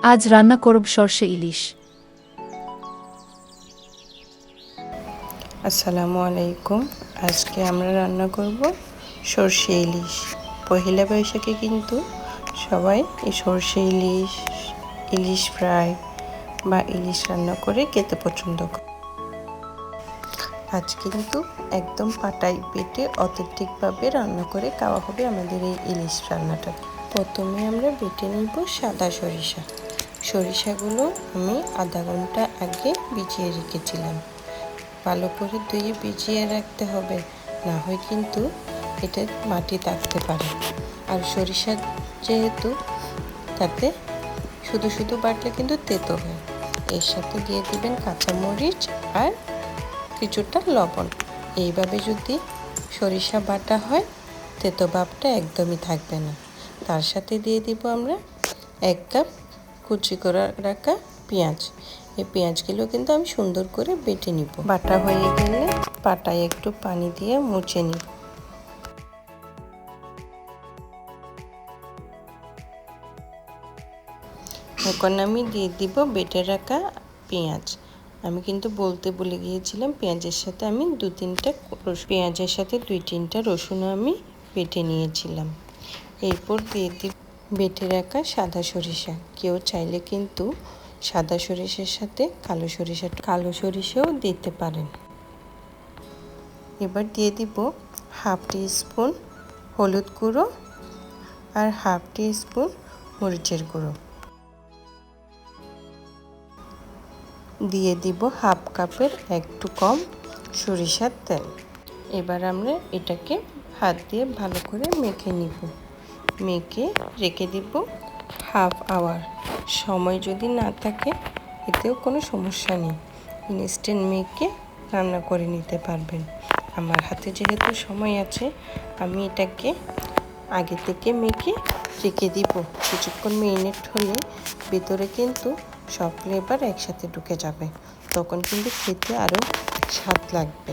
আজ রান্না করব সরষে ইলিশ। আসসালামু আলাইকুম। আজকে আমরা রান্না করব সরষে ইলিশ। পহেলা বৈশাখে কিন্তু সবাই এই সরষে ইলিশ, ইলিশ ফ্রাই বা ইলিশ রান্না করে খেতে পছন্দ করে। আজ কিন্তু একদম পাটায় বেটে অথেন্টিকভাবে রান্না করে খাওয়া হবে আমাদের এই ইলিশ রান্নাটা। প্রথমে আমরা বেটে নিব সাদা সরিষা। সরিষাগুলো আমি আধা ঘন্টা আগে ভিজিয়ে রেখেছিলাম। ভালো করে ধুয়ে ভিজিয়ে রাখতে হবে, না হয় কিন্তু এটা মাটি থাকতে পারে। আর সরিষা যেহেতু তাতে শুধু শুধু বাটলে কিন্তু তেতো হয়। এর সাথে দিয়ে দিবেন কাঁচামরিচ আর কিছুটা লবণ। এইভাবে যদি সরিষা বাটা হয় তেতো ভাবটা একদমই থাকবে না। তার সাথে দিয়ে দিব আমরা 1 কাপ কুচি করে রাখা পেঁয়াজ। এই পেঁয়াজগুলো কিন্তু আমি সুন্দর করে বেটে নিব। বাটা হয়ে গেলে পাটায় একটু পানি দিয়ে মুছে নিব। এখন আমি দিয়ে দিব বেটে রাখা পেঁয়াজ। আমি কিন্তু বলতে ভুলে গিয়েছিলাম, পেঁয়াজের সাথে আমি 2-3টা রসুন আমি বেটে নিয়েছিলাম। এরপর দিয়ে দিব বেটে রাখা সাদা সরিষা। কেউ চাইলে কিন্তু সাদা সরিষার সাথে কালো সরিষাও দিতে পারেন। এবার দিয়ে দিব 1/2 টিস্পুন হলুদ গুঁড়ো আর 1/2 টিস্পুন মরিচের গুঁড়ো। দিয়ে দিব 1/2 কাপের একটু কম সরিষার তেল। এবার আমরা এটাকে হাত দিয়ে ভালো করে মেখে নিব। মেখে রেখে দিব 1/2 আওয়ার। সময় যদি না থাকে এতেও কোনো সমস্যা নেই, ইনস্ট্যান্ট মেখে রান্না করে নিতে পারবেন। আমার হাতে যেহেতু সময় আছে আমি এটাকে আগে থেকে মেখে রেখে দিব। কিছুক্ষণ মেরিনেট হলে ভিতরে কিন্তু সব ফ্লেভার একসাথে ঢুকে যাবে, তখন কিন্তু খেতে আরও স্বাদ লাগবে।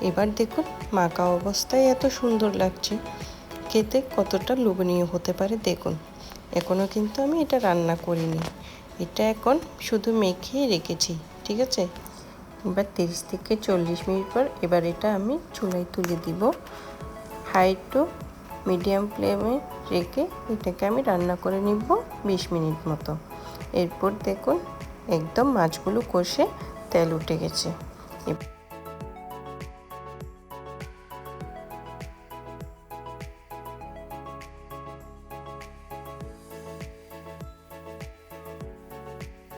এবার দেখুন মাখা অবস্থায় এত সুন্দর লাগছে, খেতে কতটা লোভনীয় হতে পারে দেখুন। এখনও কিন্তু আমি এটা রান্না করিনি, এটা এখন শুধু মেখেই রেখেছি, ঠিক আছে। এবার 30 থেকে 40 মিনিট পর এবার এটা আমি চুলায় তুলে দিব। হাই টু মিডিয়াম ফ্লেমে রেখে এটাকে আমি রান্না করে নিব 20 মিনিট মতো। এরপর দেখুন একদম মাছগুলো কষে তেল উঠে গেছে।